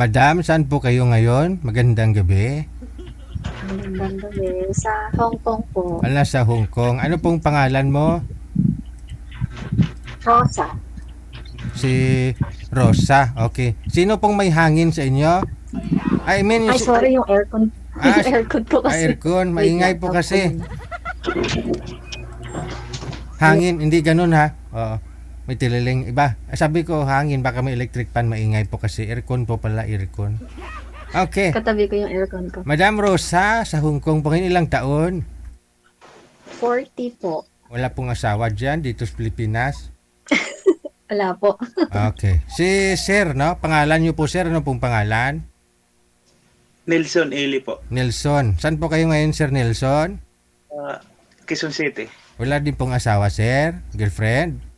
Madam, saan po kayo ngayon? Magandang gabi. Magandang gabi. Sa Hong Kong po, Wala sa Hong Kong. Ano pong pangalan mo? Rosa. Si Rosa. Okay. Sino pong may hangin sa inyo? I mean, Ay, sorry, yung aircon. ah, Yung aircon po kasi. aircon. Wait Maingay lang, po stop po kasi. muna. Hangin, hindi ganun ha. Oo. May tililing iba. Sabi ko hangin, baka may electric fan, maingay po kasi. Aircon po pala, aircon. Okay. Katabi ko yung aircon ko. Madam Rosa, sa Hong Kong po ngayon ilang taon? 40 po. Wala pong asawa dyan, dito sa Pilipinas. Wala po. Okay. Si Sir, no? Pangalan niyo po, Sir. Ano pong pangalan? Nelson Eli po. Nelson. Saan po kayo ngayon, Sir Nelson? Quezon City. Wala din pong asawa, Sir? Girlfriend?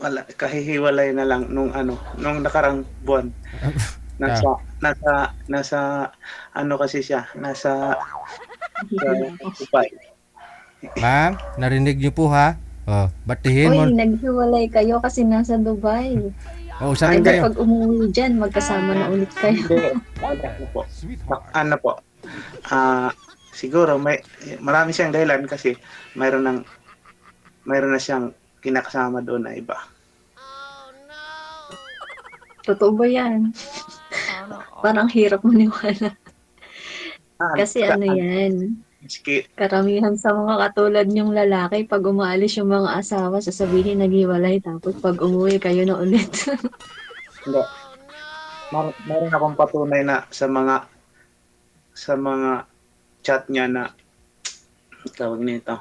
Wala, kahihiwalay na lang nung nakarang buwan. Nasa ano kasi siya, nasa Dubai. Ma'am, narinig niyo po ha? Oh, batihin mo. Uy, naghiwalay kayo kasi nasa Dubai. Oh, saan Hanggang kayo? pag umuwi dyan, magkasama na ulit kayo. Hindi, ano po. Ano po? Siguro marami siyang dahilan kasi mayroon na siyang kinakasama doon na iba. Totoo ba yan? Parang hirap maniwala. Kasi ano yan, Maski, karamihan sa mga katulad niyong lalaki, pag umaalis yung mga asawa, sasabihin naghiwalay, tapos pag umuwi kayo na ulit. hindi. Meron akong patunay na sa mga chat niya na tawag nito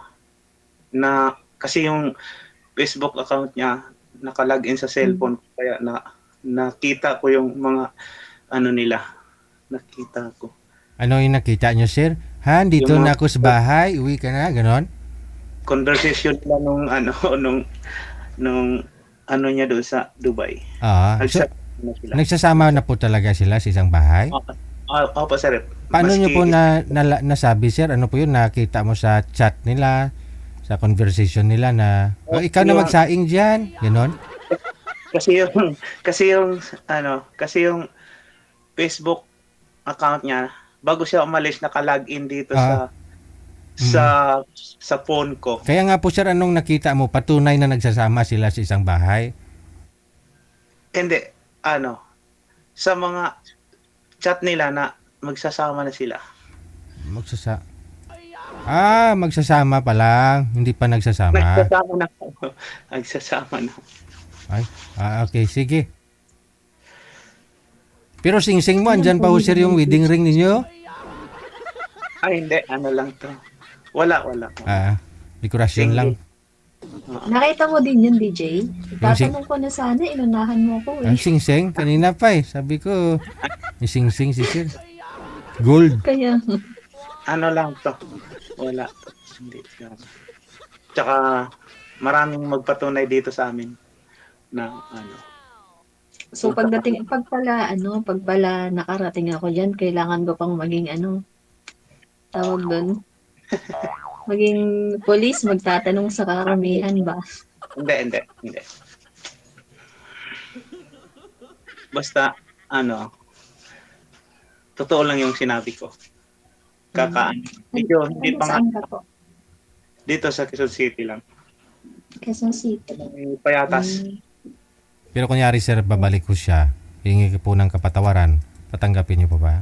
na kasi yung Facebook account niya nakalagin sa cellphone ko, kaya nakita ko yung mga ano nila. Nakita ko. Ano yung nakita niyo, Sir? Han, dito Yung na ako sa bahay. Uwi ka na, ganon? Conversation nila nung ano niya doon sa Dubai. So, Nagsama na sila. nagsasama na po talaga sila sa isang bahay? Opo, sir. Paano niyo Maski- po nasabi, Sir? Ano po yun? Nakita mo sa chat nila, sa conversation nila na, oh, ikaw na magsaing dyan. Ganon? kasi yung Facebook account niya bago siya umalis naka-login dito sa phone ko. Kaya nga po, Sir, anong nakita mo? Patunay na nagsasama sila sa isang bahay? Hindi sa mga chat nila na magsasama na sila. Magsasama pa lang. Hindi pa nagsasama. Nagsasama na. Nagsasama na. Ay, okay, sige. Pero sing-sing mo, andyan pa ho, Sir, yung wedding ring ninyo? Ay, hindi. Ano lang to. Wala. Dekorasyon lang. Nakita mo din yun, DJ? Tatanong ko na sana, inunahan mo ko Ang eh. sing-sing, kanina pa eh. Sabi ko, yung sing-sing si Sir. Gold. Kaya, Ano lang to. Wala. Hindi. Tsaka, maraming magpatunay dito sa amin na so pag pala nakarating ako dyan, kailangan ko pang maging tawag doon, maging police, magtatanong sa karamihan ba? Hindi. Basta, totoo lang yung sinabi ko. Medyo hindi pa nga Saan ka po? dito sa Quezon City lang. Quezon City. May Payatas. Pero kunyari, Sir, babalik ko siya. Hingi ko po ng kapatawaran. Tatanggapin niyo pa ba?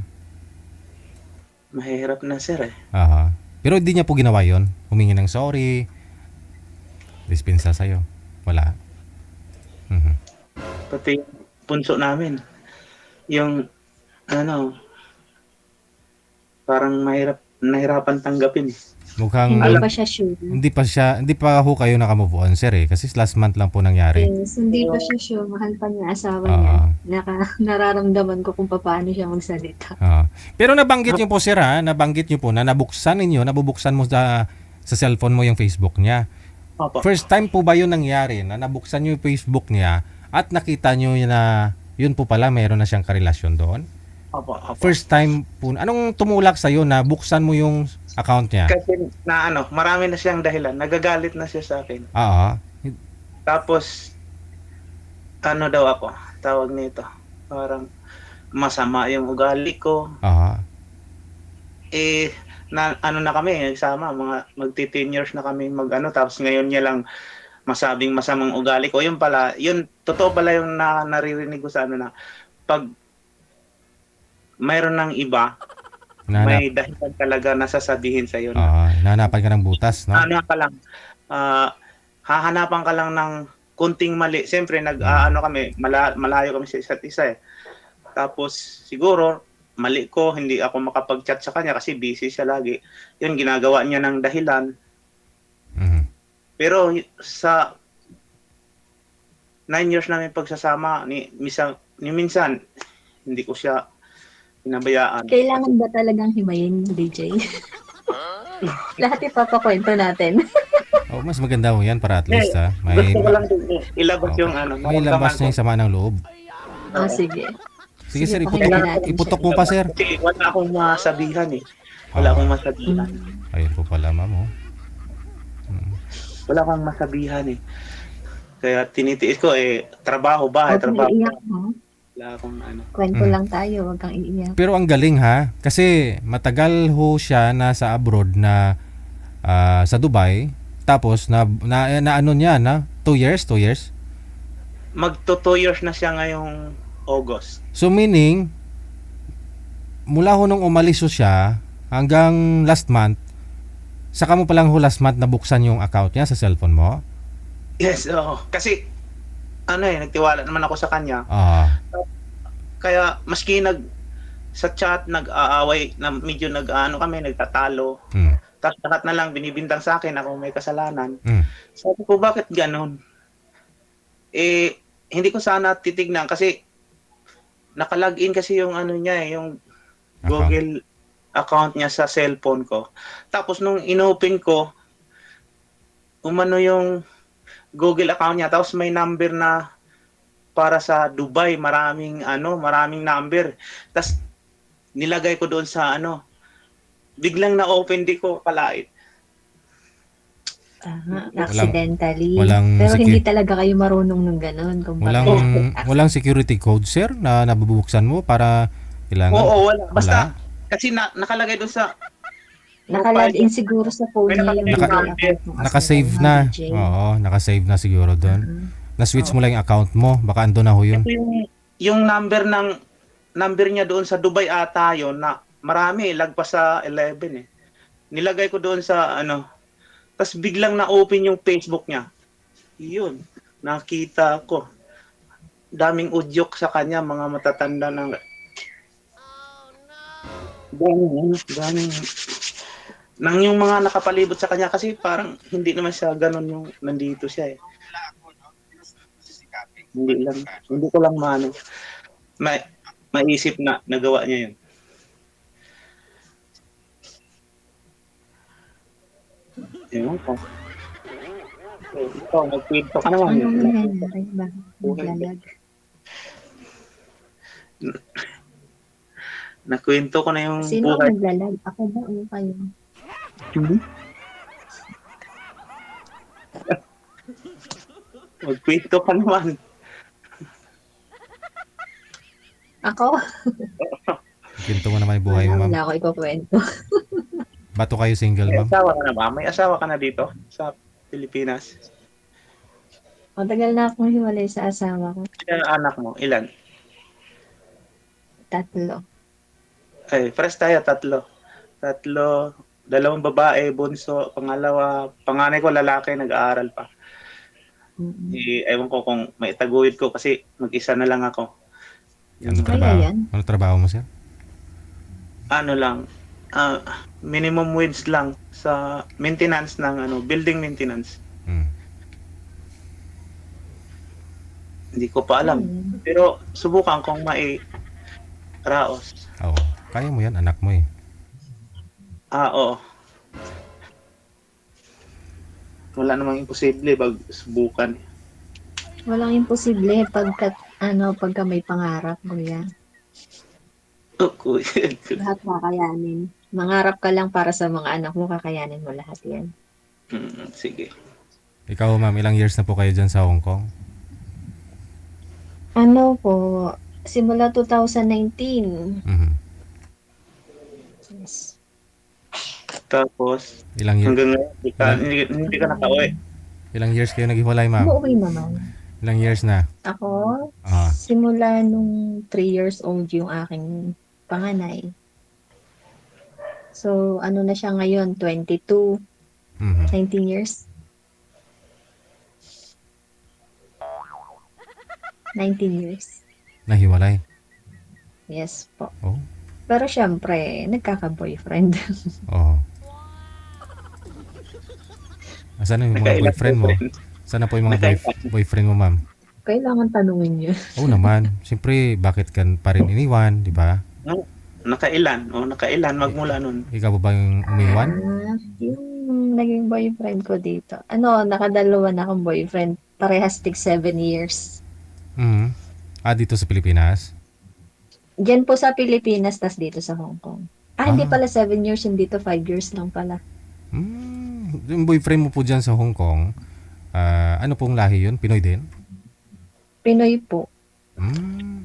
Mahirap na, sir eh. Aha. Pero hindi niya po ginawa yon. Humingi ng sorry. Dispensa sa'yo. Wala. Mhm. Pati yung punso namin. Yung, parang nahirapan tanggapin eh. Mukhang Hindi pa siya sure. hindi pa ho kayo nakamove on, Sir, eh. Kasi last month lang po nangyari. Yes, hindi pa siya sure. Mahal pa niya asawa Oo. niya. Nararamdaman ko kung paano siya magsalita. Pero nabanggit niyo po, Sir, ha? Nabanggit niyo po na nabubuksan mo sa cellphone mo yung Facebook niya. Opo. First time po ba yun nangyari na nabuksan niyo yung Facebook niya at nakita niyo na yun po pala mayroon na siyang karelasyon doon? Opo. First time po. Anong tumulak sa'yo na buksan mo yung account niya? Kasi marami na siyang dahilan. Nagagalit na siya sa akin. Oo. Tapos, daw ako, tawag nito, parang masama yung ugali ko. Aha. Ano na kami, nagsama, magti 10 years na kami tapos ngayon niya lang masabing masamang ugali ko. Yun pala, yun, totoo pala yung naririnig ko sa na, pag mayroon ng iba, Nanap, may dahilan talaga na sasabihin sa iyo nahanapan ka ng butas, no? ano ka lang, hahanapan ka lang ng kunting mali. Siyempre, kami, malayo kami sa isa't isa eh. Tapos, siguro, mali ko, hindi ako makapag-chat sa kanya kasi busy siya lagi. Yun, ginagawa niya ng dahilan. Mhm. Pero sa 9 years namin pagsasama, minsan, hindi ko siya pinabayaan. Kailangan ba talagang himayin, DJ? Lahat ipapakwento natin. Oh, mas maganda mo yan para at least ha. May, Gusto ko lang din ilabas yung may labas niya yung sama ng loob. Sige. Sige sir, pakinggan natin iputok siya. mo pa sir. Kasi wala akong masabihan eh. Wala akong masabihan. Ayun po pala ma'am oh. Wala akong masabihan eh. Kaya tinitiis ko trabaho, bahay, Huwag kang trabaho. iiyak, no? Wala akong Kwento lang tayo, huwag kang iiyak. Pero ang galing ha, kasi matagal ho siya nasa abroad na sa Dubai. Tapos na ano niya na 2 years. Magto 2 years na siya ngayong August. So meaning mula ho nung umalis ho siya hanggang last month, saka mo pa lang ho last month nabuksan yung account niya sa cellphone mo? Yes, kasi nagtiwala naman ako sa kanya. Kaya maski sa chat nag-aaway na medyo kami nagtatalo. Tapos lahat na lang binibintang sa akin ako may kasalanan. Sabi ko, bakit ganon? Hindi ko sana titignan kasi nakalagin kasi yung niya yung Google account niya sa cellphone ko. Tapos nung inopen ko, yung Google account niya, tapos may number na para sa Dubai, maraming number. Tapos nilagay ko doon sa biglang na-open, di ko palait. Accidentally. Walang pero hindi talaga kayo marunong ng ganun. Walang security code sir na nabubuksan mo para kailangan? Oo, wala. Basta kasi nakalagay doon sa Nakalagin siguro sa phone niya yung Naka-save na. Oo, naka-save na siguro doon. Na-switch mo lang yung account mo, baka ando na ho yun. Yung number niya doon sa Dubai ata yun na marami, lagpas sa 11 eh. Nilagay ko doon sa tapos biglang na-open yung Facebook niya. Yun, nakita ko. Daming udyok sa kanya, mga matatanda ng daming nang yung mga nakapalibot sa kanya kasi parang hindi naman siya ganon yung nandito siya eh. Hindi ko lang maisip na nagawa niya yun. Ewan ko. Ito, nagkwento ka naman. Anong nangyayari ba? Naglalag. Nakwento ko na yung Sino buhay. naglalag? Ako ba o kayo? Magkwento ka naman. Ako? Kwento mo naman yung buhay mo ma'am. Wala ako ikukwento. Bato kayo single May ma'am? asawa ka na ba? May asawa ka na dito sa Pilipinas? Matagal na akong hiwalay sa asawa ko. Ilan ang anak mo? Ilan? 3. Fresh tayo, 3. 2 babae, bunso, panganay ko lalaki, nag-aaral pa. Ewan ko kung may taguyod ko kasi mag-isa na lang ako. Ano trabaho? Ano trabaho mo sir? Minimum wage lang sa maintenance ng building maintenance. Hindi ko pa alam. Pero subukan kong raos. Oo. Kaya mo yan, anak mo eh. Oo. Wala namang imposible pag subukan. Walang imposible pagka may pangarap, kuya. Lahat kakayanin. Mangarap ka lang para sa mga anak mo, kakayanin mo lahat yan. Sige. Ikaw ma'am, ilang years na po kayo dyan sa Hong Kong? Simula 2019. Mhm. Yes. Tapos, Ilang year, hanggang ngayon, ilang, hindi ka nakauwi. ilang years kayo naghiwalay, ma'am? Umuwi naman. Ilang years na? Ako, Ah, simula nung 3 years old yung aking panganay. So, ano na siya ngayon? 22, mhm. 19 years? 19 years. Nahiwalay. Yes po. Oh, Pero syempre, nagkaka-boyfriend. oh. Asan na yung mga Nakailang boyfriend mo? boyfriend. Sana po yung mga Nakailang. boyfriend mo, ma'am? Kailangan tanungin yun. Oo naman. Siyempre, bakit ka pa rin iniwan, di ba? No, nakailan magmula nun. Ikaw ba yung umiwan? Yung naging boyfriend ko dito. Ano, nakadalawa na akong boyfriend. Parehas tig 7 years. Mhm. Dito sa Pilipinas? Diyan po sa Pilipinas, tas dito sa Hong Kong. Hindi Ah. pala 7 years, yung dito 5 years lang pala. Yung boyfriend mo po dyan sa Hong Kong, ano pong lahi yun? Pinoy din? Pinoy po.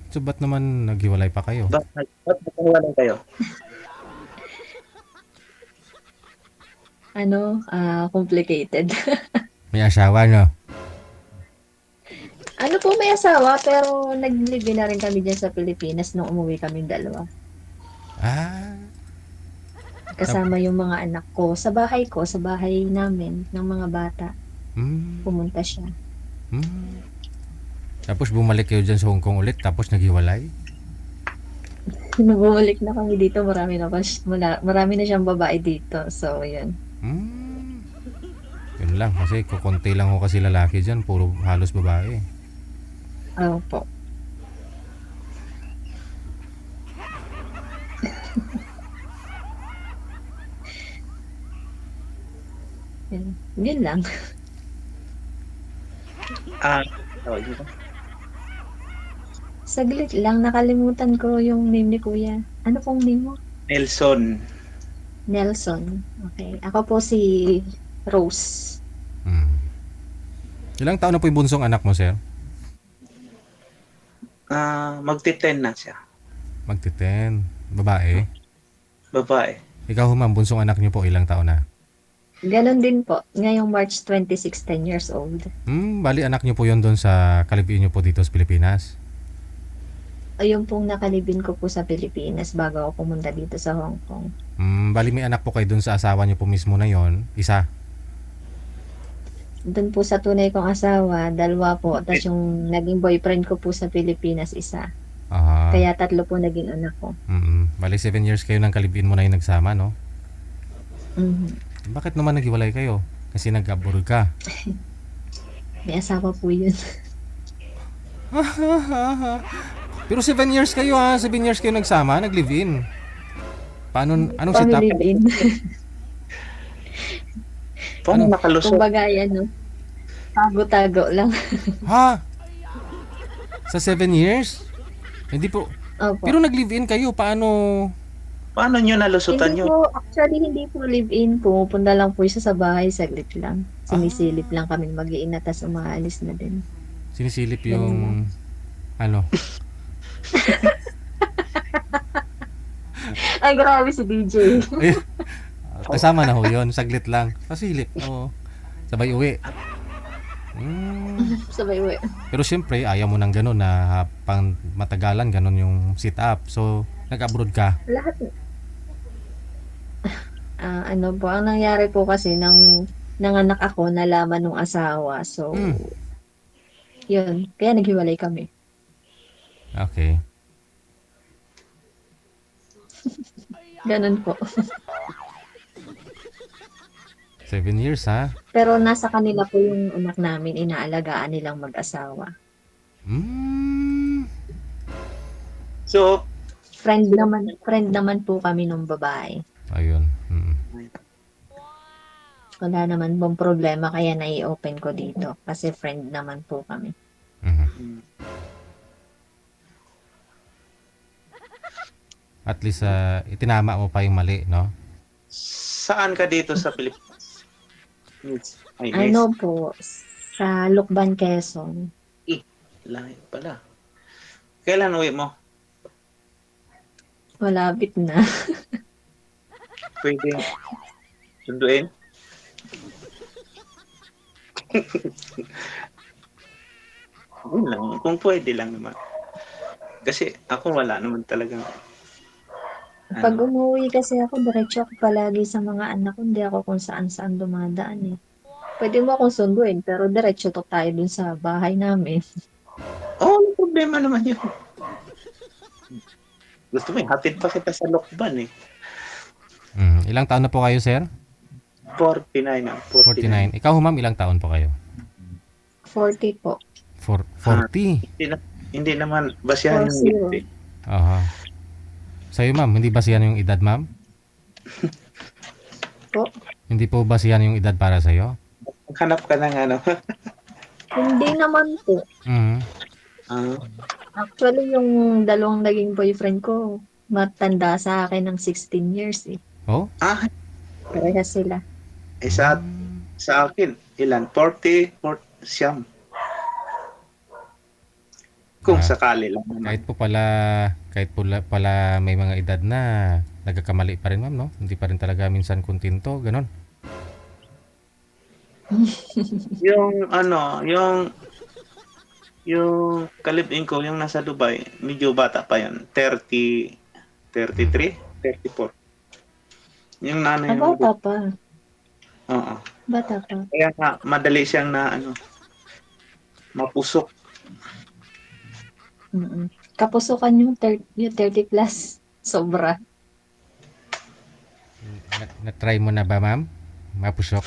So ba't naman naghiwalay pa kayo? Ba't nagkahiwalay kayo? Ano, complicated. May asawa, no? Ano po, may asawa, pero nag-live na rin kami dyan sa Pilipinas nung umuwi kami dalawa. Ah, Kasama yung mga anak ko. Sa bahay namin, ng mga bata. mm, Pumunta siya. mm. Tapos bumalik kayo dyan sa Hong Kong ulit, tapos naghiwalay? Nung bumalik na kami dito, marami na siyang babae dito. So, yun. Yun lang, kasi kukunti lang ho kasi lalaki dyan, puro halos babae. Po. Yun lang. Tawag dito. Saglit lang, nakalimutan ko yung name ni Kuya. Ano pong name mo? Nelson. Nelson. Okay. Ako po si Rose. Ilang taon na po yung bunsong anak mo, sir? Magti-10 na siya. Magti-10. Babae. Babae. Ikaw, ma'am, bunsong anak niyo po, ilang taon na? Ganon din po. Ngayong March 26, 10 years old. Bali anak niyo po yun doon sa kalibiin niyo po dito sa Pilipinas. Ayun pong nakalibin ko po sa Pilipinas bago ako pumunta dito sa Hong Kong. Bali may anak po kayo doon sa asawa niyo po mismo na yon, isa. Doon po sa tunay kong asawa, dalawa po. Tapos yung naging boyfriend ko po sa Pilipinas, isa. Ah, Kaya 3 po naging anak ko. Bali 7 years kayo ng kalibiin mo na yung nagsama, no? Mhm. Bakit naman naghiwalay kayo? Kasi nag-abroad ka. May asawa po yun. Pero 7 years kayo, 7 years kayo nagsama, nag-live-in. Paano, anong setup? Family din. Paano nakalusot? Kumbaga yan, no? Tago-tago lang. Ha? Sa 7 years? Hindi po. Opo. Pero nag-live-in kayo, paano? Paano nyo nalusutan Hindi yun? po, actually, hindi po live-in. Pumupunta lang po siya sa bahay, saglit lang. Sinisilip lang kami mag-iina, tas umaalis na din. Sinisilip yung, ano? Ay, grabe si DJ. Ay, kasama na ho yun, saglit lang. Pasilip, oo. Sabay uwi. Sabay uwi. Pero siyempre, ayaw mo ng gano'n na pang matagalan, gano'n yung sit-up. So, nag-abroad ka. Lahat. Ano po, ang nangyari po kasi nang nanganak ako, nalaman ng asawa. So, yun. Kaya naghiwalay kami. Okay. Ganun po. 7 years, ha? Pero nasa kanila po yung anak namin, inaalagaan nilang mag-asawa. So, Friend naman po kami nung babae. Ayun. Wala naman pong problema kaya nai-open ko dito kasi friend naman po kami. At least, itinama mo pa yung mali, no? saan ka dito sa Pilipinas? Miss. Ay, miss. Ano po, sa Lukban, Quezon. Lahat pala. Kailan uwi mo? Malapit na. Pwede sunduin? Yun lang, kung pwede lang naman. Kasi ako wala naman talagang Pag ano. umuwi kasi ako, diretso ako palagi sa mga anak ko. Hindi ako kung saan-saan dumadaan eh. Pwede mo akong sunduin, pero diretso to tayo dun sa bahay namin. Oh, may problema naman yun. Gusto mo, hatid pa kita sa Lokban eh. Ilang taon na po kayo, sir? 49 ah, 49. 49. Ikaw, ma'am, ilang taon po kayo? 40 po. 40. Hindi naman basihan yung 40. ngiti. Aha. Sa'yo, ma'am, hindi basihan yung edad, ma'am? Po. Hindi po basihan yung edad para sa'yo? Hanap ka ng ano. Hindi naman po. Mhm. Ah, Actually, yung dalawang naging boyfriend ko, matanda sa akin ng 16 years eh. Oh? ah, Parehas sila. sa akin, ilan? 40, 40 siyam. Kung Ah. sakali lang naman. Kahit pala may mga edad na nagkakamali pa rin, ma'am, no? Hindi pa rin talaga minsan kontento, ganon. Yung ano, yung kalibin ko, yung nasa Dubai, medyo bata pa yan. 30, 33, 34. Yung nanay ng Bata pa. Oo. Bata pa. Kaya nga, madali siyang na ano, mapusok. Mm-mm. Kapusukan yung 30 plus. Sobra. Na-try mo na ba, ma'am? Mapusok.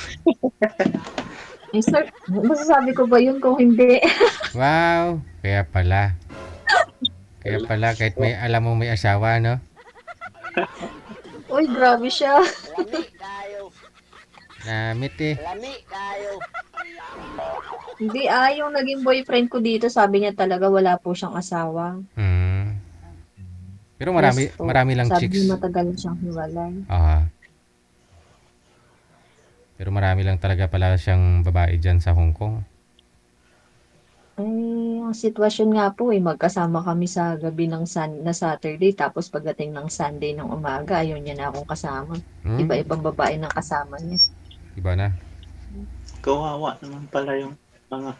Eh, sir, masasabi ko ba yun kung hindi? Wow! Kaya pala. Kahit may alam mo may asawa, no? Uy, grabe siya. Namit eh. Hindi yung naging boyfriend ko dito, sabi niya talaga wala po siyang asawa. Hmm. Pero Yes po. marami lang Sabi chicks. niya matagal na siyang hiwalay. Ah. Pero marami lang talaga pala siyang babae dyan sa Hong Kong. Eh, ang sitwasyon nga po magkasama kami sa gabi ng na Saturday, tapos pagdating ng Sunday ng umaga, ayaw niya na akong kasama. Hmm? Iba-ibang babae ng kasama niya. Iba na. Kawawa naman pala yung mga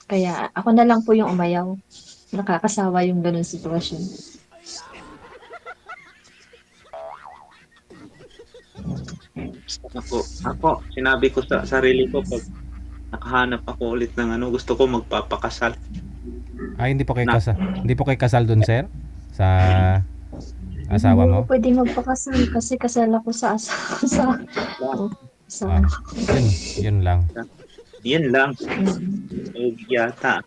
Kaya ako na lang po yung umayaw. Nakakasawa yung ganun sitwasyon. ako, sinabi ko sa sarili ko pag nakahanap ako ulit ng ano, gusto ko magpapakasal. Ay, hindi po kayo Na. kasal dun, sir? Sa asawa Hindi mo? ako pwede magpakasal kasi kasal ako sa asawa sa Ah, yun lang. Yan lang. Mm. Yata.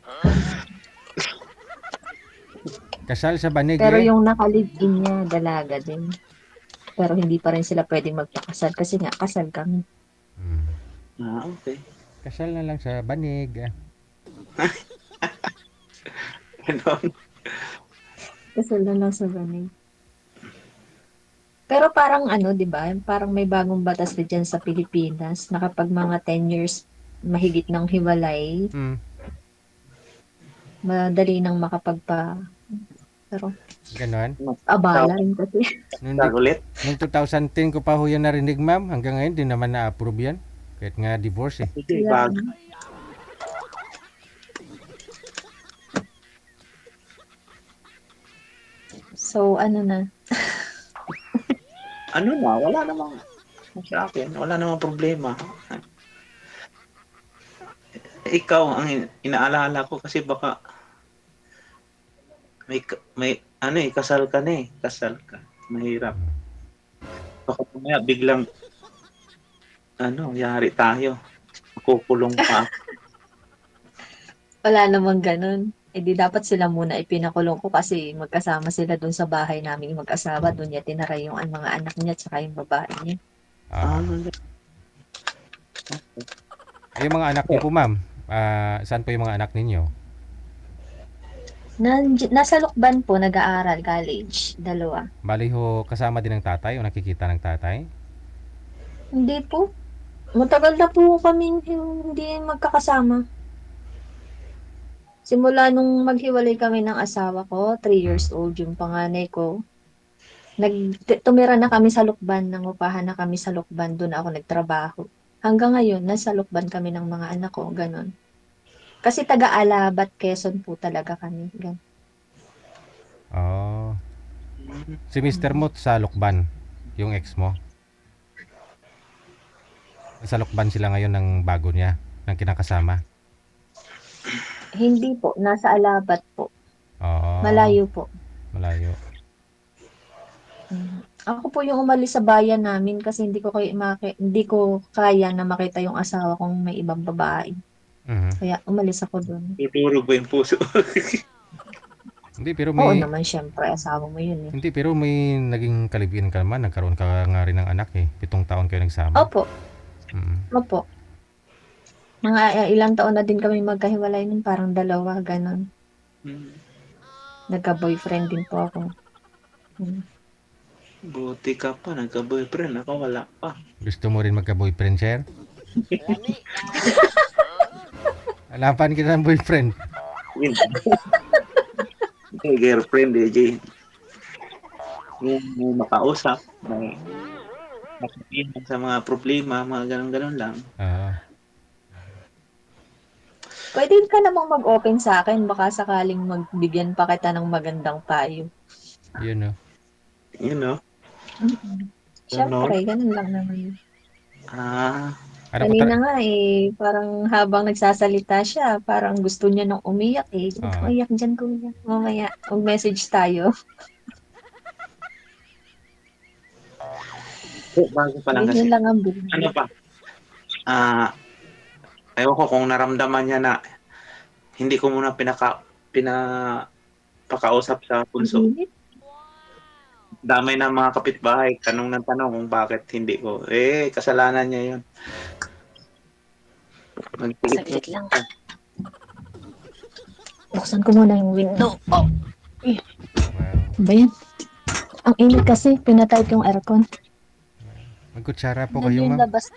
Kasal sa banig Pero eh. yung nakalive-in niya, dalaga din. Pero hindi pa rin sila pwedeng magpakasal kasi nga kasal kami. Hmm. Okay. Kasal na lang sa banig. Ganon. Kasal na lang sa banig. Pero parang ano, 'di ba? Parang may bagong batas na diyan sa Pilipinas na kapag mga 10 years mahigit ng hiwalay, Hmm. madali nang makapagpa pero Ganon. abala rin kasi. Ulit. Nung 2010 ko pa ho yan narinig, ma'am. Hanggang ngayon, di naman na-approve yan. Kahit nga divorce eh. Sige, Kaya, bag. so ano na, Ano na, wala namang sa akin, wala namang problema. Ikaw ang inaalala ko kasi baka may ano kasal ka na eh. Kasal ka. Mahirap. Baka mamaya biglang ano, yari tayo. Kukulong pa. wala namang ganun. Eh di dapat sila muna ipinakulong ko kasi magkasama sila dun sa bahay namin mag-asawa. Dun niya tinaray yung mga anak niya at saka yung babae niya. Ah. Yung mga anak niyo po, ma'am. Saan po yung mga anak ninyo? Nasa Lukban po, nag-aaral, college, dalawa. Bali ho, kasama din ng tatay o nakikita ng tatay? Hindi po. Matagal na po kaming hindi magkakasama. Simula nung maghiwalay kami ng asawa ko, 3 years Mm. old yung panganay ko. Tumira na kami sa Lukban, nangupahan na kami sa Lukban, doon ako nagtrabaho. Hanggang ngayon, nasa Lukban kami ng mga anak ko, ganon. Kasi taga-Alabat, Quezon po talaga kami. Ganon. Oh. Si Mr. Mo sa Lokban, yung ex mo. Sa Lokban sila ngayon ng bago niya, ng kinakasama. Hindi po, nasa Alabat po. Oo. Malayo po. Malayo. Ako po yung umalis sa bayan namin kasi hindi ko kaya na makita yung asawa kong may ibang babae. Mhm. Kaya umalis ako doon. Tuturo ba yung puso? Hindi pero Oo may naman, syempre, asawa mo yun eh. hindi pero may naging kalibin ka naman, nagkaroon ka nga rin ng anak eh. 7 taon kayo nagsama. Opo, Mm. opo. Mga ilang taon na din kami magkahiwalay nun, parang 2, ganon. Hmm. Nagka-boyfriend din po ako. Hmm. Buti ka pa, nagka-boyfriend. Ako wala pa. Gusto mo rin magka-boyfriend, sir? Hanapan kita ng boyfriend. Yun. May girlfriend, DJ. Yung makausap, may makapihan sa mga problema, mga ganun-ganun lang. Oo. Pwede ka namang mag-open sa akin, baka sakaling magbigyan pa kita ng magandang payo. Yun no. You know? Syempre, Ganon. ganun lang naman yun. Ah, Ano po Kanina nga eh, parang habang nagsasalita siya, parang gusto niya nang umiyak eh. Huwag kang Oo. umiyak dyan, kuya. Mamaya, mag-message tayo. bago pa lang Ganyan kasi. lang ang Ano buhay. pa? Ah, ayaw ko kung naramdaman niya na hindi ko muna pinapakausap sa Ang punso. init. Damay ng mga kapitbahay, tanong ng tanong kung bakit hindi ko. Eh, kasalanan niya yun. Magpigit Saglit lang. Buksan ko muna yung window. Oh, Wow. ba yan? Ang init kasi, pinatype yung aircon. Magkutsara po Tingnan mo kayo, yung ma'am. labas.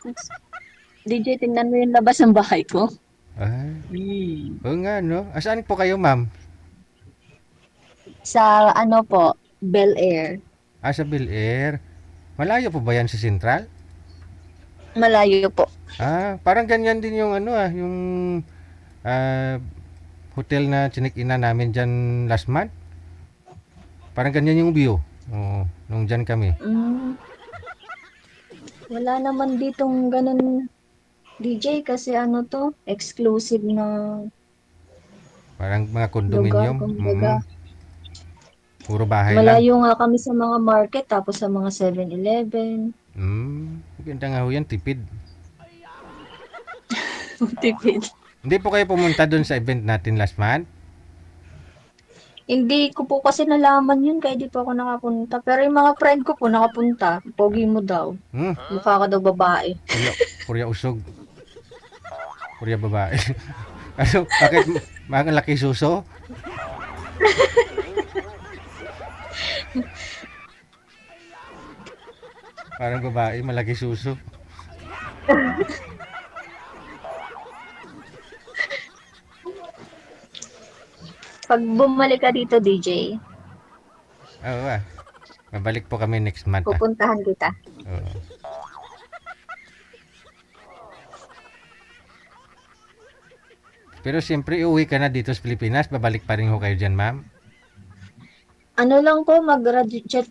DJ, tingnan mo yung labas ng bahay ko. Ay. Oo nga, no? Asaan po kayo, ma'am? Sa ano po, Bel Air. Sa Bel Air. Malayo po ba yan sa Central? Malayo po. Parang ganyan din yung ano yung ah, hotel na chinik-ina namin dyan last month. Parang ganyan yung view. Oo, nung dyan kami. Mm, wala naman ditong ganun DJ kasi ano to, exclusive na Parang mga lugar, condominium. kumbaga. Puro bahay lang. Malayo nga kami sa mga market, tapos sa mga 7-Eleven. Maganda nga ho yan, tipid. Tipid. Hindi po kayo pumunta doon sa event natin last month? Hindi ko po kasi nalaman yun, kaya di po ako nakapunta. Pero yung mga friend ko po nakapunta. Pogi mo daw. Hmm, Mukha ka daw babae. Purya usog. Purya babae. Ano, bakit mga laki suso? Parang babae, malaki suso. Pag bumalik ka dito, DJ, Oo Mabalik po kami next month pupuntahan kita. Oo. Pero siyempre, uuwi ka na dito sa Pilipinas. Babalik pa rin ho kayo dyan, ma'am. Ano lang po,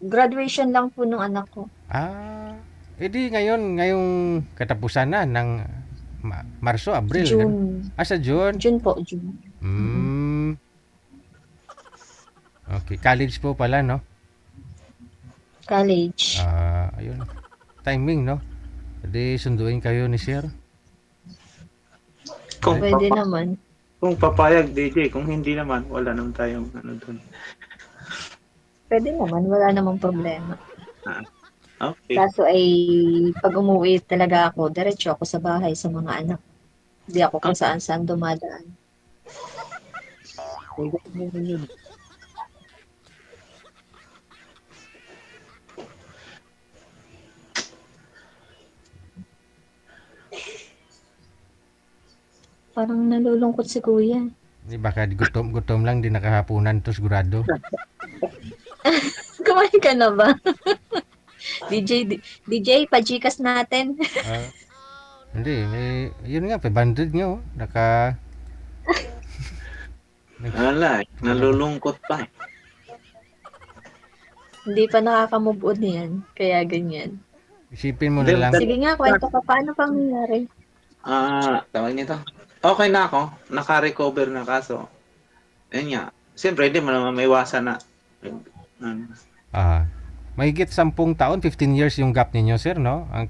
graduation lang po nung anak ko. Edi ngayong katapusan na ng Marso, Abril. June. Sa June? June po, June. Okay, college po pala, no? College. Ayun. Timing, no? Edi sunduin kayo ni Sir. Pwede naman. Kung papayag, DJ. Kung hindi naman, wala naman tayong ano doon. Pwede naman, wala namang problema. Okay. Kaso ay, pag umuwi talaga ako, diretso ako sa bahay sa mga anak. Hindi ako kung saan-saan dumadaan. parang nalulungkot si kuya. Di baka gutom lang, di nakahapunan to sigurado. Kumain ka na ba? DJ, pa-Gcash natin. Ah, hindi, yun nga, 500 nga oh. Wala, nalulungkot pa. Hindi pa nakaka-move on yan. Kaya ganyan. Isipin mo na Hindi, lang. Sige nga, kwento ka. Paano pang nangyari? Tawag nito. Okay na ako. Naka-recover na kaso. Ayun nga. Siyempre, hindi mo naman maiwasan na. Mahigit 10 taon, 15 years yung gap ninyo, sir, no? Ang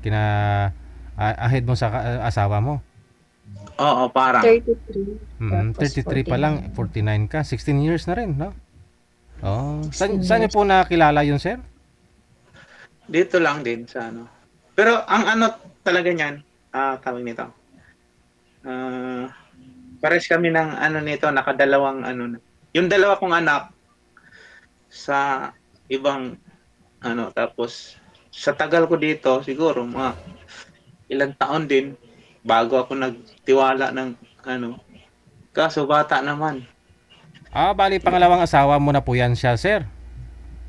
ahead mo sa asawa mo. Oo, parang. 33. Tapos 33 pa lang, 49 ka. 16 years na rin, no? Oh, 16 saan niyo years. po nakilala yun, sir? Dito lang din sa ano. Pero ang ano talaga niyan, tawag nito. Pares kami ng ano nito, nakadalawang ano. Yung dalawa kong anak sa ibang ano, tapos sa tagal ko dito, siguro mga ilang taon din bago ako nagtiwala ng ano. Kaso bata naman. Bali pangalawang asawa mo na po yan siya, sir.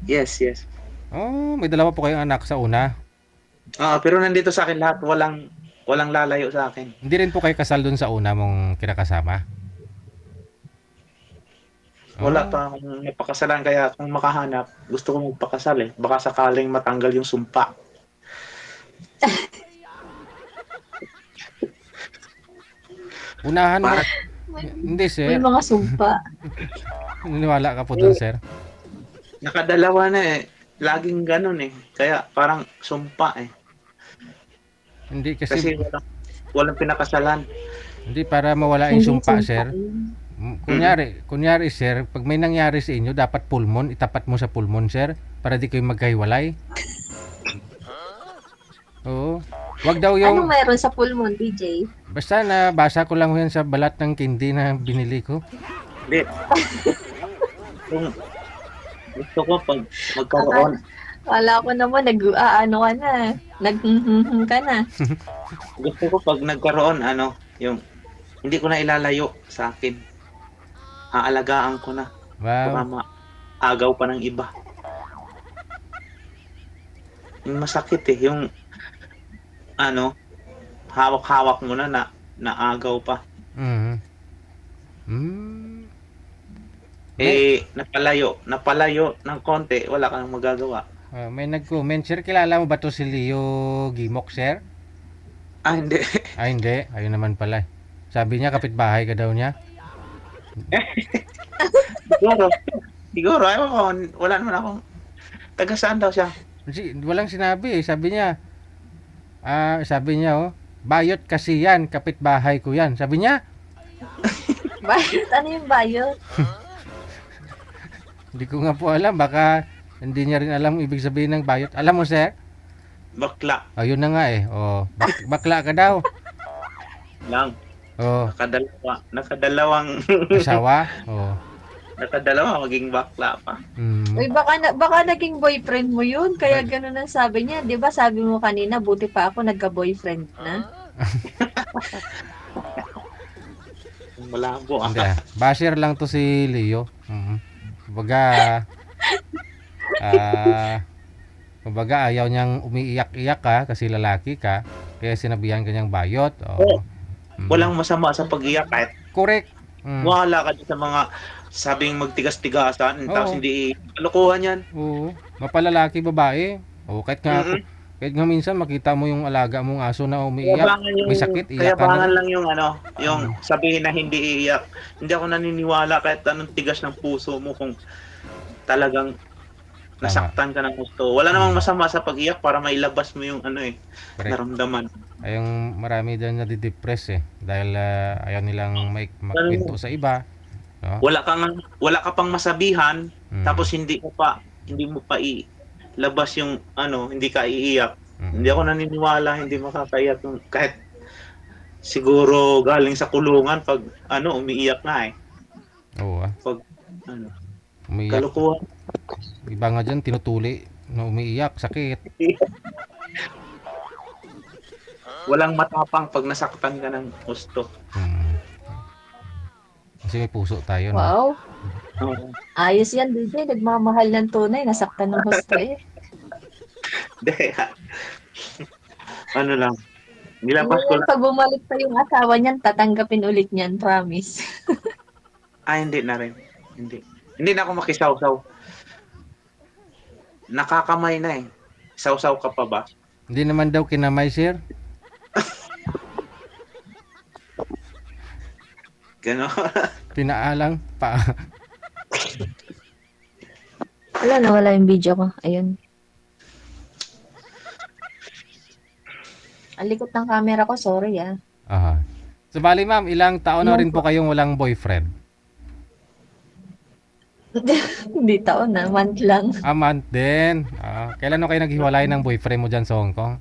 Yes, yes. Oh, may dalawa po kayong anak sa una. Pero nandito sa akin lahat, walang lalayo sa akin. Hindi rin po kayo kasal dun sa una mong kinakasama. Wala pa akong napakasalan, kaya kung makahanap, gusto ko magpakasal eh. Baka sakaling matanggal yung sumpa. Unahan mo. Para- Hindi, May sir. mga sumpa. Naniwala ka po dun, sir. Nakadalawa na eh. Laging ganun eh. Kaya parang sumpa eh. Hindi Kasi kasi, walang pinakasalan. hindi para mawala yung sumpa, sir. yun. Kunyari, sir, pag may nangyari sa inyo, dapat pulmon, itapat mo sa pulmon, sir, para di kayo magkahiwalay. Oo. Wag daw Anong yung, meron sa pulmon, DJ? basta nabasa ko lang yan sa balat ng candy na binili ko. Hindi. Kung gusto ko pag magkaroon, Wala ko naman, ano ka na. Ka na. gusto ko pag nagkaroon, ano, yung hindi ko na ilalayo sa akin. Aalagaan ko na. Baka Wow. maagaw pa ng iba. Yung masakit eh, yung ano, hawak-hawak mo na naagaw pa. Mhm. Mm. Napalayo ng konti, wala kang magagawa. May nag-comment, sir, kilala mo ba to si Leo Gimok, sir? Hindi. Hindi. Ayun naman pala. Sabi niya, kapitbahay ka daw niya. Siguro, ayaw ko, wala naman akong, taga saan daw siya? Walang sinabi eh. Sabi niya, oh, bayot kasi yan, kapitbahay ko yan. Sabi niya, Bayot? Ano yung bayot? hindi ko nga po alam, baka hindi niya rin alam ibig sabihin ng bayot. Alam mo, sir? Bakla Ayun na nga eh. Oh, bakla ka daw. lang. Oh, Nakadalawang, asawa. Oh. nakadalawa, maging bakla pa. Uy, baka naging boyfriend mo yun. Kaya ganun ang sabi niya. Di ba sabi mo kanina, buti pa ako nagka-boyfriend na. Malabo Hindi ah. Basher lang to si Leo. Kumbaga, kumbaga ayaw niyang umiiyak-iyak ka kasi lalaki ka. Kaya sinabihan kanyang bayot. Oh. Walang masama sa pag-iyak kahit Correct. wala ka dyan sa mga sabing magtigas-tigasan, tapos Oo. hindi kalokohan yan. Oo. Mapalalaki babae. O kahit nga minsan makita mo yung alaga mong aso na umiiyak. May sakit, Kaya iyak ka bangan na. lang yung ano, yung sabihin na hindi iiyak. Hindi ako naniniwala kahit anong tigas ng puso mo kung talagang nasaktan ka ng gusto. Wala namang masama sa pag-iyak para mailabas mo yung ano eh, Correct. naramdaman. Ay, yung marami dyan nadidepress eh. Dahil ayaw nilang makwento sa iba. No? Wala ka pang masabihan, Mm. tapos hindi mo pa ilabas yung ano, hindi ka iiyak. Mm. Hindi ako naniniwala, hindi makakaiyak yung kahit siguro galing sa kulungan pag ano, umiiyak na eh. Oo ah. Pag ano, Umiiyak. kalukuhan. Iba nga dyan, tinutuli na umiiyak, sakit. Walang matapang pag nasaktan ka ng gusto. Kasi may puso tayo, no? Wow, Oo. ayos yan, DJ. Nagmamahal ng tunay, nasaktan ng husto eh. Hindi, ano lang, nilapas ko Ngayon, lang. pag bumalik pa yung asawa niyan, tatanggapin ulit niyan, promise. Hindi na rin. Hindi. Hindi na ako makisawsaw. Nakakamay na eh. Sawsaw ka pa ba? Hindi naman daw kinamay, sir. Gano'n. Pinaalang pa. Wala na, wala yung video ko. Ayun. Ang likot ng camera ko, sorry ah. Aha. So, bali ma'am, ilang taon na Ilan rin po kayong walang boyfriend? Hindi taon na, month lang. A month din. Kailan na kayo naghiwalay ng boyfriend mo dyan sa Hong Kong?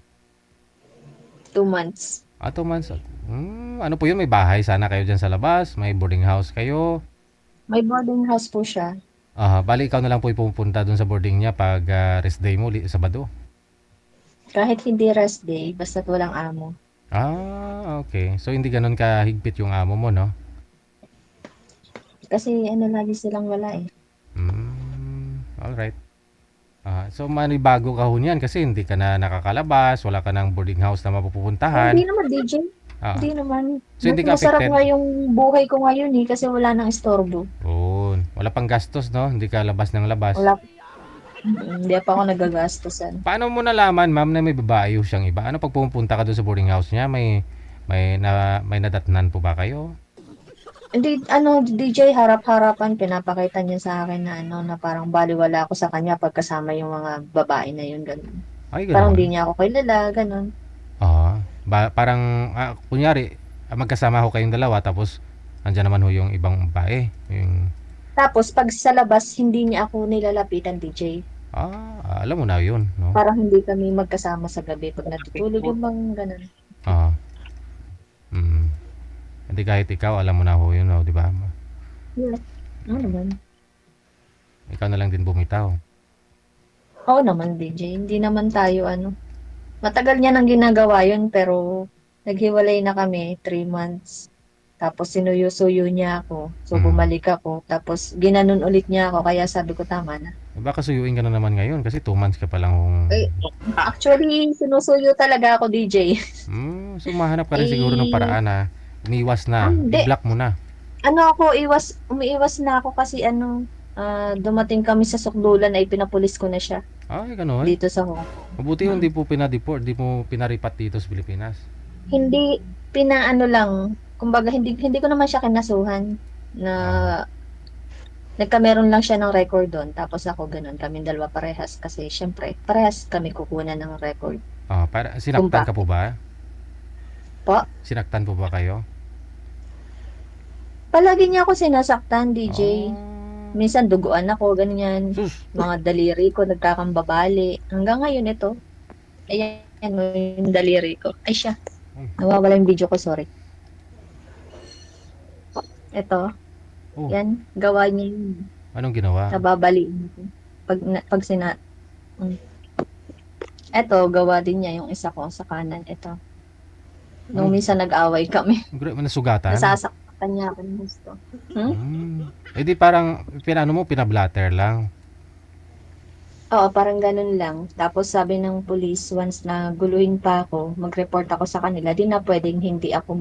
2 months. 2 months. Ano po yun? May bahay sana kayo dyan sa labas? May boarding house kayo? May boarding house po siya. Bali ikaw na lang po pupunta dun sa boarding niya pag rest day mo, Sabado. Kahit hindi rest day, basta't walang amo. Okay. So, hindi ganun kahigpit yung amo mo, no? Kasi lagi silang wala eh. Alright. So, manibago ka ho niyan kasi hindi ka na nakakalabas, wala ka ng boarding house na mapupuntahan. Hindi naman, DJ. Ah, Hindi naman. So, hindi ka Masarap affected? nga yung buhay ko ngayon eh, kasi wala nang istorbo. Wala pang gastos, no? Hindi ka labas ng labas. Wala. Hindi pa ako nagagastusan. Paano mo nalaman, ma'am, na may babae ho siyang iba? Ano pag pumunta ka doon sa boarding house niya, may nadatnan po ba kayo? Hindi, DJ, harap-harapan, pinapakita niya sa akin na na parang baliwala ako sa kanya pagkasama yung mga babae na yun, ganun. Ay, Parang gano'n. hindi niya ako kilala, ganun. Parang, kunyari, magkasama ho kayong dalawa, tapos, andyan naman ho yung ibang babae. Tapos, pag sa labas, hindi niya ako nilalapitan, DJ. Alam mo na yun, no? Parang hindi kami magkasama sa gabi pag natutulog yung mga ganun. Ah, mm. Hindi kahit ikaw, alam mo na ho yun, no? Di ba? Yeah. Ano naman? Ikaw na lang din bumitaw. Oo naman, DJ. Hindi naman tayo, matagal niya nang ginagawa yun, pero naghiwalay na kami, 3 months. Tapos sinuyo-suyo niya ako. So, bumalik ako. Tapos, ginanon ulit niya ako. Kaya sabi ko, tama na. Baka suyuin ka na naman ngayon kasi 2 months ka pa lang hong... Actually, sinusuyo talaga ako, DJ. So, mahanap ka rin siguro ng paraan na iniwas na, Hindi. i-block mo na. Umiiwas na ako kasi dumating kami sa sukdulan ay pinapulis ko na siya Ay, gano'n. dito sa Hong Kong. Mabuti hindi po pinadeport, hindi mo pinaripat dito sa Pilipinas. Hindi lang, kumbaga hindi ko naman siya kinasuhan na nagkameron lang siya ng record doon. Tapos ako ganun, kaming dalawa parehas kasi syempre, parehas kami kukunan ng record. Sinaktan ka po ba? Po? Sinaktan po ba kayo? Palagi niya ako sinasaktan, DJ. Minsan duguan ako, ganyan. Sus! Mga daliri ko nagkakambabali. Hanggang ngayon ito. Ayan, yung daliri ko. Ay siya. Nawawala yung video ko, sorry. Ito. Yan, gawa niya yun. Anong ginawa? Nababaliin ko. Pag Ito, gawa din niya yung isa ko sa kanan. Ito. Nung minsan nag-away kami. Nasugatan? Nasasaktan niya ako ng gusto. Di parang, pinablatter lang. Oo, parang ganun lang. Tapos sabi ng police, once na guluhin pa ako, mag-report ako sa kanila, di na pwedeng hindi ako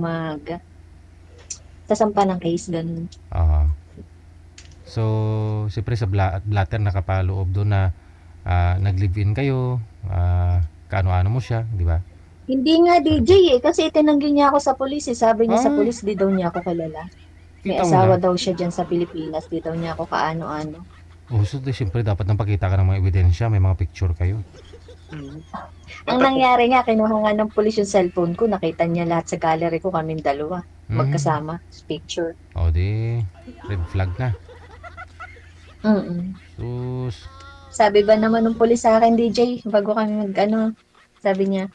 sasampa ng case, ganun. So, siyempre sa blatter nakapaloob doon na nag-live-in kayo, kaano-ano mo siya, di ba? Hindi nga, DJ kasi itinanggi niya ako sa police. Sabi niya sa police, di daw niya ako kilala. May Kita mo asawa na. daw siya dyan sa Pilipinas, di daw niya ako kaano-ano. So siyempre dapat nang pakita ka ng mga ebidensya, may mga picture kayo. Ang nangyari nga, kinuha nga ng police yung cellphone ko, nakita niya lahat sa gallery ko, kaming dalawa, magkasama, picture. Di, red flag na. Sus. Sabi ba naman ng police sa akin, DJ, bago kami sabi niya,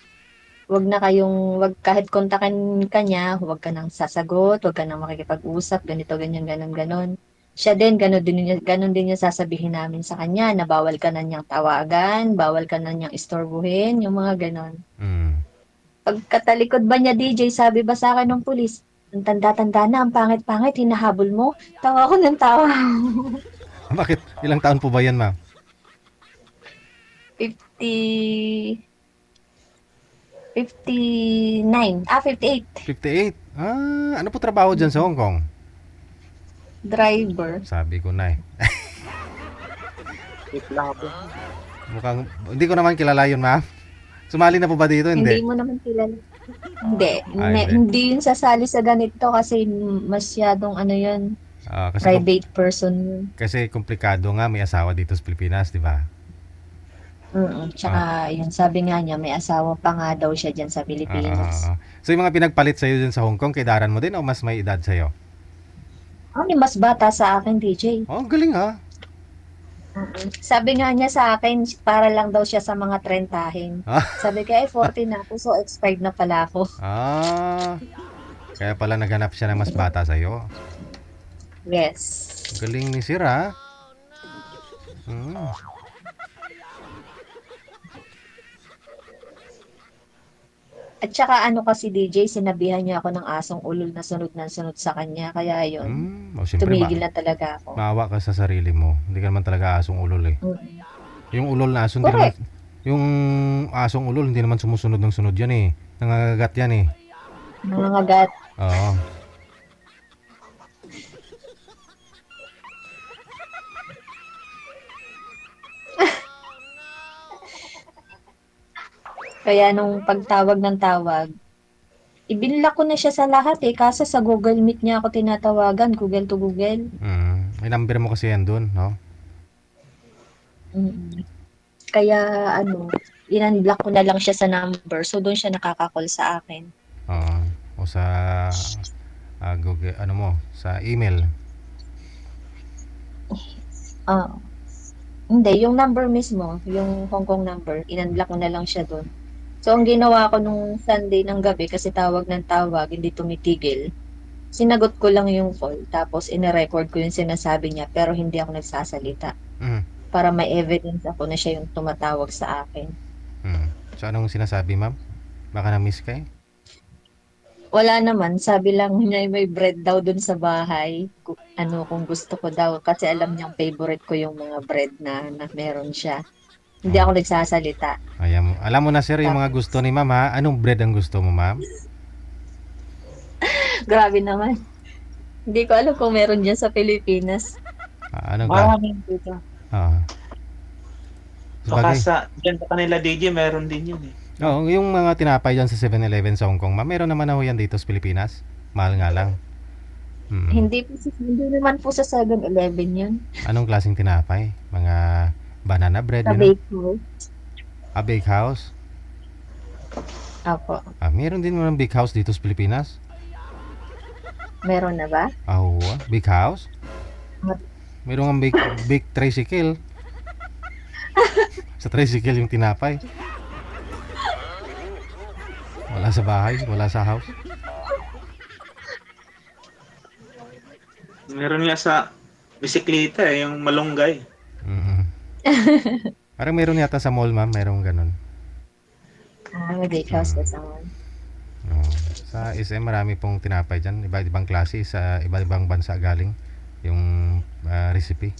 kahit kontakin ka niya, huwag ka nang sasagot, huwag ka nang makikipag-usap, ganito, ganyan, ganon. Siya din, ganon din yung sasabihin namin sa kanya, na bawal ka na niyang tawagan, bawal ka na niyang istorbuhin, yung mga ganon. Pagkatalikod ba niya, DJ, sabi ba sa akin ng pulis, Ang tanda-tanda na, ang pangit-pangit, hinahabol mo. Tawa ko ng tawa. Bakit? Ilang taon po ba yan, ma'am? 50, 59, 58. 58. Ano po trabaho dyan sa Hong Kong? Driver. Sabi ko na eh. Reklamo. Mukhang, hindi ko naman kilala yun, ma'am. Sumali na po ba dito? Hindi Hindi. mo naman kilala. Hindi. Hindi. Hindi yun sasali sa ganito kasi masyadong ano yun, Kasi, private person yun. kasi komplikado nga, may asawa dito sa Pilipinas, di ba? Tsaka yun, sabi nga niya, may asawa pa nga daw siya dyan sa Pilipinas. So yung mga pinagpalit sa'yo dyan sa Hong Kong, kay Daran mo din o mas may edad sa'yo? Ano, mas bata sa akin, DJ. Oh, galing ha. Sabi nga niya sa akin, para lang daw siya sa mga trentahin. Ah. Sabi ko, 40 na ako, so expired na pala ako. Kaya pala naghanap siya ng mas bata sa'yo. Yes. Galing ni Sir ha. At saka ano kasi DJ, sinabihan niya ako ng asong ulol na sunod na sunod sa kanya. Kaya yun, Siyempre, tumigil na talaga ako. maawa ka sa sarili mo. Hindi ka naman talaga asong ulol eh. Mm. Yung ulol na aso, hindi naman, Correct. yung asong ulol, hindi naman sumusunod ng sunod yan eh. Nangangagat yan eh. Nangangagat. Oo. Kaya nung pagtawag ng tawag, ibinla ko na siya sa lahat eh. Kaso sa Google Meet niya ako tinatawagan, Google to Google. May number mo kasi yan dun, no? Mm. Kaya ano, in-unblock ko na lang siya sa number. So doon siya nakaka-call sa akin. Oo. O sa Google, ano mo, sa email. Ah. Hindi, yung number mismo, yung Hong Kong number, in-unblock ko na lang siya doon. So ang ginawa ko nung Sunday ng gabi kasi tawag ng tawag, hindi tumitigil. Sinagot ko lang yung call, tapos ine-record ko yung sinasabi niya pero hindi ako nagsasalita. Para may evidence ako na siya yung tumatawag sa akin. So anong sinasabi, ma'am? Baka na-miss ka eh? Wala naman, sabi lang niya may bread daw dun sa bahay. Kung gusto ko daw. Kasi alam niyang favorite ko yung mga bread na meron siya. Hindi ako nagsasalita. Alam mo na sir, yung mga gusto ni ma'am ha? Anong bread ang gusto mo, ma'am? Grabe naman. Hindi ko alam kung meron dyan sa Pilipinas. Anong ka? Maraming dito. Baka Sabagay. dyan sa kanila DJ, meron din yun eh. Oo, yung mga tinapay dyan sa 7-Eleven sa Hong Kong, ma'am, meron naman na ho yan dito sa Pilipinas. Mahal nga lang. Hindi naman po sa 7-Eleven yun. Anong klaseng tinapay? Mga banana bread, Sa yun? bake house. Bake house? Opo. Meron din mga bake house dito sa Pilipinas? Meron na ba? Bake house? Meron nga bake tricycle. Sa tricycle yung tinapay. Wala sa bahay, wala sa house. Meron nga sa bisikleta eh, yung malunggay. Parang meron yata sa mall, ma'am, merong ganun. May bake house na sa mall. Sa SM marami pong tinapay dyan, iba't ibang klase, sa iba't ibang bansa galing yung recipe.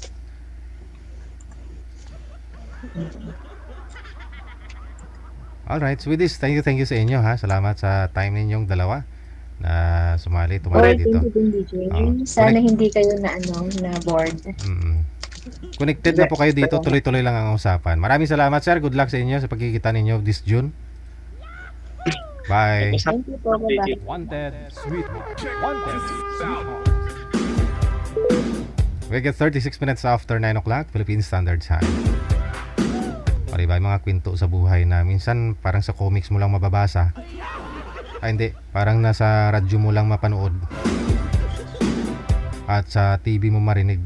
Alright, so with this, thank you sa inyo ha. Salamat sa time ninyong dalawa na tumali dito. Thank you din, DJ. Sana hindi kayo na bored. Connected na po kayo dito, tuloy-tuloy lang ang usapan. Maraming salamat sir, good luck sa inyo sa pagkikita ninyo this June. Bye. Thank you po, bye-bye. Wanted, sweetheart. Wanted, sweetheart. We get 36 minutes after 9 o'clock, Philippine Standard Time. O diba, yung mga kwento sa buhay na minsan parang sa comics mo lang mababasa. Hindi, parang nasa radyo mo lang mapanood. At sa TV mo marinig.